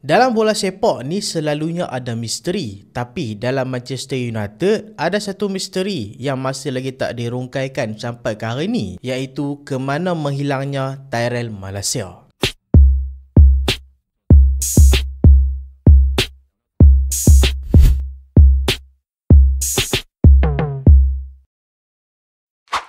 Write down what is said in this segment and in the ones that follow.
Dalam bola sepak ni selalunya ada misteri, tapi dalam Manchester United ada satu misteri yang masih lagi tak dirungkaikan sampai ke hari ni, iaitu ke mana menghilangnya Tyrell Malacia.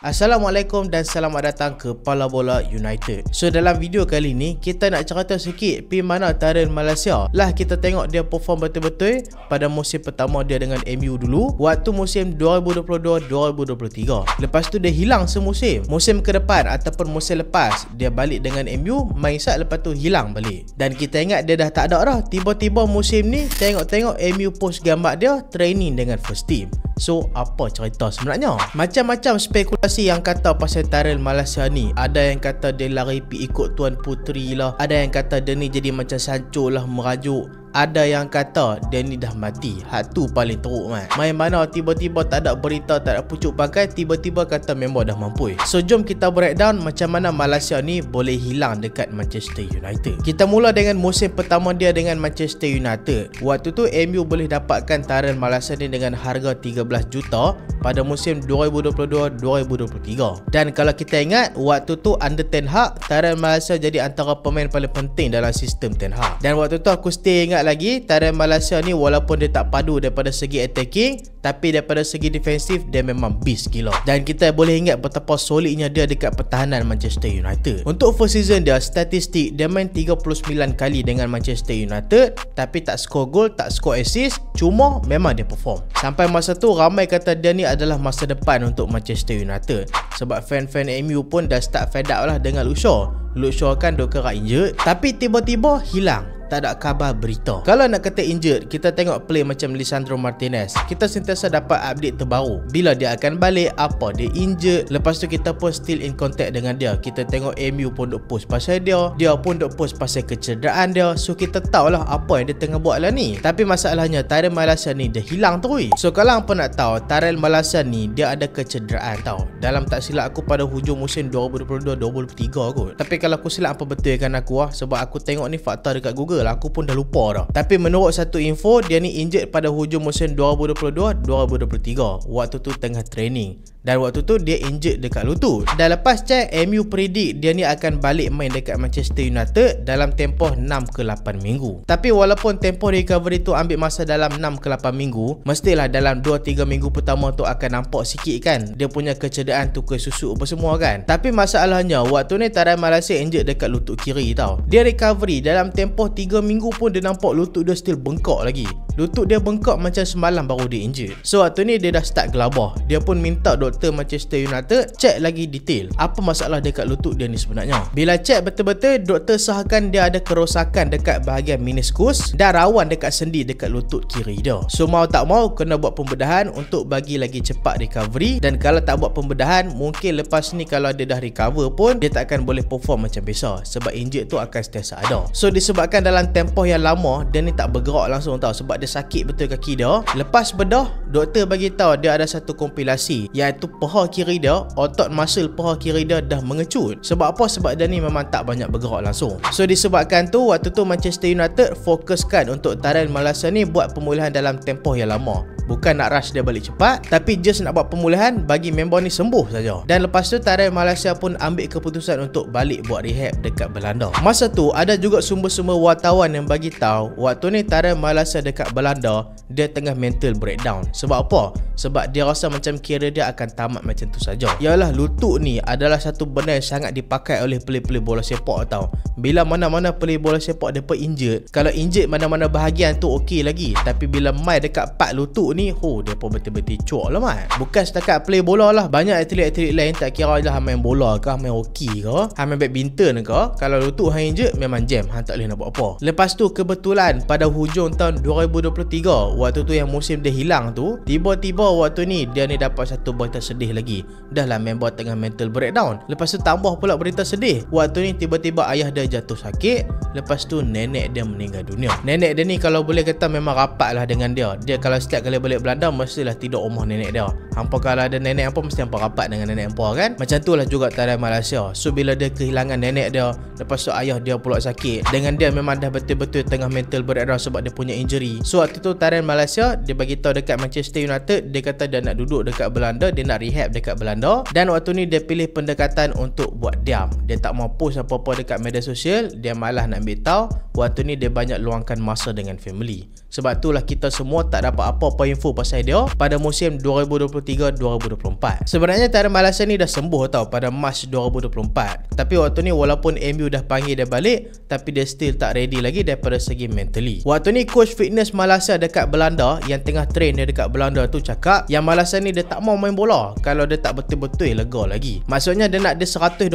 Assalamualaikum dan selamat datang ke Pala Bola United. So dalam video kali ni kita nak cerita sikit pi mana Tyrell Malacia. Lah kita tengok dia perform betul-betul pada musim pertama dia dengan MU dulu, waktu musim 2022-2023. Lepas tu dia hilang semusim. Musim ke depan ataupun musim lepas dia balik dengan MU, main sat, lepas tu hilang balik. Dan kita ingat dia dah tak ada dah. Tiba-tiba musim ni tengok-tengok MU post gambar dia training dengan first team. So apa cerita sebenarnya? Macam-macam spekulasi yang kata pasal Tyrell Malacia ni. Ada yang kata dia lari pi ikut Tuan Puteri lah, ada yang kata dia ni jadi macam Sancho lah, merajuk. Ada yang kata dia ni dah mati. Hak tu paling teruk man. Main mana tiba-tiba tak ada berita, tak ada pucuk pakai, tiba-tiba kata member dah mampu. So jom kita breakdown macam mana Malacia ni boleh hilang dekat Manchester United. Kita mula dengan musim pertama dia dengan Manchester United. Waktu tu MU boleh dapatkan Tyrell Malacia ni dengan harga 13 juta pada musim 2022-2023. Dan kalau kita ingat, waktu tu under Ten Hag, Tyrell Malacia jadi antara pemain paling penting dalam sistem Ten Hag. Dan waktu tu aku still ingat lagi, Tyrell Malacia ni walaupun dia tak padu daripada segi attacking, tapi daripada segi defensif dia memang beast gila. Dan kita boleh ingat betapa solidnya dia dekat pertahanan Manchester United. Untuk first season dia, statistik dia main 39 kali dengan Manchester United, tapi tak score gol, tak score assist, cuma memang dia perform. Sampai masa tu ramai kata dia ni adalah masa depan untuk Manchester United. Sebab fan-fan MU pun dah start fed up lah dengan Luke Shaw. Luke Shaw kan dua kali injured, tapi tiba-tiba hilang. Tak ada khabar berita. Kalau nak kata injured, kita tengok play macam Lisandro Martinez. Kita sentiasa dapat update terbaru. Bila dia akan balik, apa dia injured. Lepas tu kita pun still in contact dengan dia. Kita tengok MU pun duk post pasal dia. Dia pun duk post pasal kecederaan dia. So kita tahulah apa yang dia tengah buat lah ni. Tapi masalahnya Tyrell Malacia ni dia hilang terus. So kalau hampa nak tahu, Tyrell Malacia ni dia ada kecederaan tau. Dalam tak silap aku pada hujung musim 2022-2023 kot. Tapi kalau aku silap apa betulkan aku lah. Sebab aku tengok ni fakta dekat Google, aku pun dah lupa dah. Tapi menurut satu info, dia ni injured pada hujung musim 2022-2023. Waktu tu tengah training. Dan waktu tu dia injured dekat lutut. Dan lepas check, MU predict dia ni akan balik main dekat Manchester United dalam tempoh 6 ke 8 minggu. Tapi walaupun tempoh recovery tu ambil masa dalam 6 ke 8 minggu, mestilah dalam 2-3 minggu pertama tu akan nampak sikit kan dia punya kecederaan tu ke susuk apa semua kan. Tapi masalahnya waktu ni Tyrell Malacia injured dekat lutut kiri tau. Dia recovery dalam tempoh 3 minggu pun dia nampak lutut dia still bengkak lagi. Lutut dia bengkak macam semalam baru dia injured. So waktu ni dia dah start gelabah. Dia pun minta doktor Manchester United check lagi detail apa masalah dekat lutut dia ni sebenarnya. Bila check betul-betul, doktor sahkan dia ada kerosakan dekat bahagian meniskus dan rawan dekat sendi dekat lutut kiri dia. So mau tak mau kena buat pembedahan untuk bagi lagi cepat recovery. Dan kalau tak buat pembedahan, mungkin lepas ni kalau dia dah recover pun dia tak akan boleh perform macam biasa. Sebab injured tu akan sentiasa ada. So disebabkan dalam tempoh yang lama dia ni tak bergerak langsung tau, sebab dia sakit betul kaki dia. Lepas bedah, doktor bagi tahu dia ada satu kompilasi, iaitu paha kiri dia, otot muscle paha kiri dia dah mengecut. Sebab apa? Sebab dia ni memang tak banyak bergerak langsung. So disebabkan tu, waktu tu Manchester United fokuskan untuk Tyrell Malacia ni buat pemulihan dalam tempoh yang lama. Bukan nak rush dia balik cepat, tapi just nak buat pemulihan bagi member ni sembuh saja. Dan lepas tu Tyrell Malacia pun ambil keputusan untuk balik buat rehab dekat Belanda. Masa tu ada juga sumber-sumber wartawan yang bagi tahu waktu ni Tyrell Malacia dekat Belanda dia tengah mental breakdown. Sebab apa? Sebab dia rasa macam kira dia akan tamat macam tu saja. Yalah, lutut ni adalah satu benda yang sangat dipakai oleh pelih-pelih bola sepak tau. Bila mana-mana pelih bola sepak depa injured, kalau injured mana-mana bahagian tu okey lagi, tapi bila main dekat part lutut ni, depa betul-betul cuak lah mat. Bukan setakat play bola lah, banyak atlet-atlet lain tak kira lah main bola ke, main hoki ke, main badminton ke, kalau lutut hang injured memang jam, hang tak boleh nak buat apa. Lepas tu kebetulan pada hujung tahun 2023, waktu tu yang musim dia hilang tu, tu, tiba-tiba waktu ni dia ni dapat satu berita sedih lagi. Dah lah member tengah mental breakdown. Lepas tu tambah pula berita sedih. Waktu ni tiba-tiba ayah dia jatuh sakit. Lepas tu nenek dia meninggal dunia. Nenek dia ni kalau boleh kata memang rapat lah dengan dia. Dia kalau setiap kali balik Belanda mestilah tidur rumah nenek dia. Hampa kalau ada nenek hampa mesti hampa rapat dengan nenek hampa kan. Macam tu lah juga tarian Malaysia. So bila dia kehilangan nenek dia, lepas tu ayah dia pula sakit, dengan dia memang dah betul-betul tengah mental breakdown sebab dia punya injury. So waktu tu tarian Malaysia dia bagi tahu dekat Manchester United, dia kata dia nak duduk dekat Belanda, dia nak rehab dekat Belanda. Dan waktu ni dia pilih pendekatan untuk buat diam. Dia tak mau post apa-apa dekat media sosial, dia malah nak ambil tahu. Waktu ni dia banyak luangkan masa dengan family. Sebab itulah kita semua tak dapat apa-apa info pasal dia pada musim 2023-2024. Sebenarnya tarian Malaysia ni dah sembuh tau pada Mac 2024. Tapi waktu ni walaupun MU dah panggil dia balik, tapi dia still tak ready lagi daripada segi mentally. Waktu ni coach fitness Malaysia dekat Belanda yang tengah train dia dekat Belanda tu cakap yang Malaysia ni dia tak mau main bola kalau dia tak betul-betul lega lagi. Maksudnya dia nak dia 120%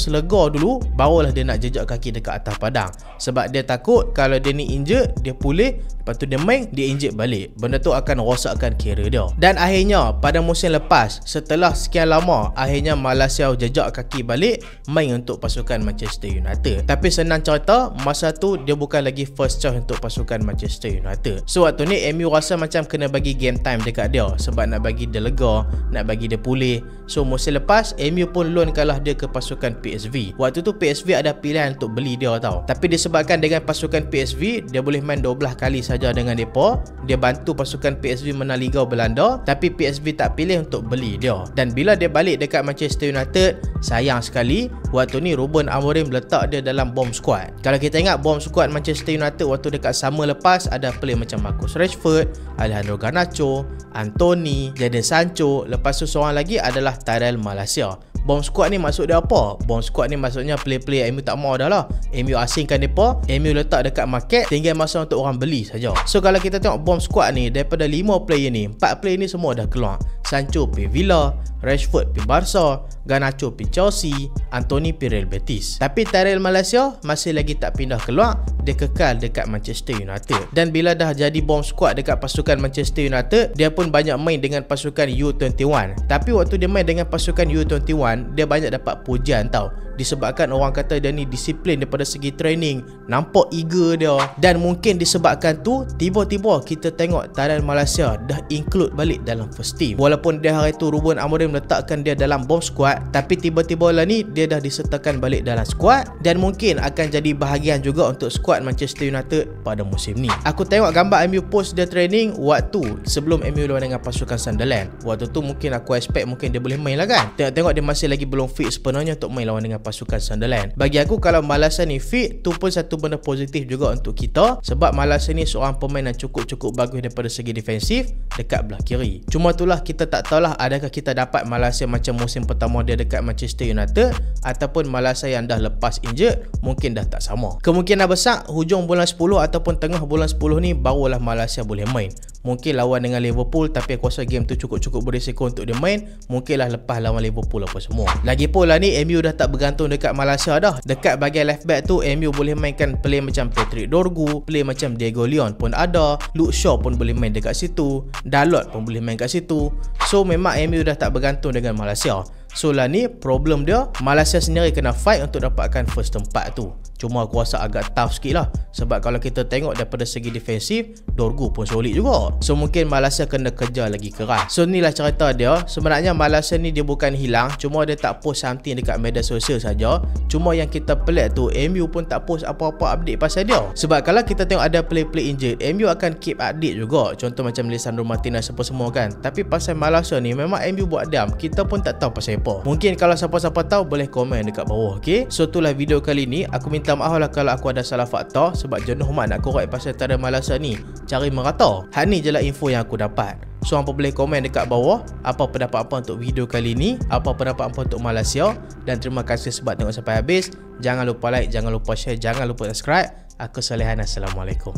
lega dulu, barulah dia nak jejak kaki dekat atas padang. Sebab dia takut kalau dia ni injured, dia pulih, lepas tu dia main, dia injured balik. Benda tu akan rosakkan karier dia. Dan akhirnya pada musim lepas, setelah sekian lama, akhirnya Malaysia jejak kaki balik main untuk pasukan Manchester United. Tapi senang cerita, masa tu dia bukan lagi first choice untuk pasukan Manchester United. So waktu ni MU rasa macam kena bagi game time dekat dia sebab nak bagi dia lega, nak bagi dia pulih. So musim lepas MU pun loan kalah dia ke pasukan PSV. Waktu tu PSV ada pilihan untuk beli dia tau. Tapi disebabkan dengan pasukan PSV dia boleh main 12 kali saja dengan depa, dia bantu pasukan PSV menang Liga Belanda, tapi PSV tak pilih untuk beli dia. Dan bila dia balik dekat Manchester United, sayang sekali waktu ni Ruben Amorim letak dia dalam bomb squad. Kalau kita ingat bomb squad Manchester United waktu dekat summer lepas, ada player macam Marcus Rashford, Alejandro Garnacho, Anthony, Jadon Sancho, lepas tu seorang lagi adalah Tyrell Malacia. Bomb squad ni maksud dia apa? Bomb squad ni maksudnya player-player MU tak mau dah lah. MU asingkan mereka, MU letak dekat market, tinggal masa untuk orang beli saja. So kalau kita tengok bomb squad ni, daripada 5 player ni, 4 player ni semua dah keluar. Sancho pergi Villa, Rashford pergi Barca, Garnacho pergi Chelsea, Anthony pergi Real Betis. Tapi Tyrell Malacia masih lagi tak pindah keluar, dia kekal dekat Manchester United. Dan bila dah jadi bomb squad dekat pasukan Manchester United, dia pun banyak main dengan pasukan U21. Tapi waktu dia main dengan pasukan U21, dia banyak dapat pujian tau. Disebabkan orang kata dia ni disiplin daripada segi training, nampak eager dia. Dan mungkin disebabkan tu, tiba-tiba kita tengok Tyrell Malacia dah include balik dalam first team. Walaupun dia hari tu Ruben Amorim letakkan dia dalam bomb squad, tapi tiba-tiba lah ni dia dah disertakan balik dalam squad. Dan mungkin akan jadi bahagian juga untuk squad Manchester United pada musim ni. Aku tengok gambar MU post dia training waktu sebelum MU lawan dengan pasukan Sunderland. Waktu tu mungkin aku expect mungkin dia boleh main lah kan. Tengok-tengok dia masih lagi belum fit sepenuhnya untuk main lawan dengan pasukan Sunderland. Bagi aku kalau Malacia ni fit, tu pun satu benda positif juga untuk kita, sebab Malacia ni seorang pemain yang cukup bagus daripada segi defensif dekat belah kiri. Cuma itulah kita tak tahulah adakah kita dapat Malacia macam musim pertama dia dekat Manchester United, ataupun Malacia yang dah lepas injured mungkin dah tak sama. Kemungkinan besar hujung bulan 10 ataupun tengah bulan 10 ni barulah Malacia boleh main. Mungkin lawan dengan Liverpool, tapi aku rasa game tu cukup berisiko untuk dia main. Mungkinlah lepas lawan Liverpool apa semua. Lagipun ni MU dah tak bergantung dekat Malacia dah. Dekat bahagian left back tu MU boleh mainkan player macam Patrick Dorgu, player macam Diego Leon pun ada, Luke Shaw pun boleh main dekat situ, Dalot pun boleh main kat situ. So memang MU dah tak bergantung dengan Malacia. So lah ni problem dia, Malacia sendiri kena fight untuk dapatkan first tempat tu. Cuma aku rasa agak tough sikit lah, sebab kalau kita tengok daripada segi defensif, Dorgu pun solid juga. So mungkin Malacia kena kerja lagi keras. So inilah cerita dia. Sebenarnya Malacia ni dia bukan hilang, cuma dia tak post something dekat media sosial saja. Cuma yang kita pelik tu, MU pun tak post apa-apa update pasal dia. Sebab kalau kita tengok ada play injured, MU akan keep update juga. Contoh macam Lisandro Martinez apa semua kan. Tapi pasal Malacia ni memang MU buat diam, kita pun tak tahu pasal apa. Mungkin kalau siapa-siapa tahu boleh komen dekat bawah, okay? So itulah video kali ni. Aku minta maaf lah kalau aku ada salah fakta, sebab jenuh mat nak korek pasal Tyrell Malacia ni cari merata. Hak ni je lah info yang aku dapat. So hampa boleh komen dekat bawah apa pendapat apa untuk video kali ni, apa pendapat apa untuk Malacia. Dan terima kasih sebab tengok sampai habis. Jangan lupa like, jangan lupa share, jangan lupa subscribe. Aku Salehan, Assalamualaikum.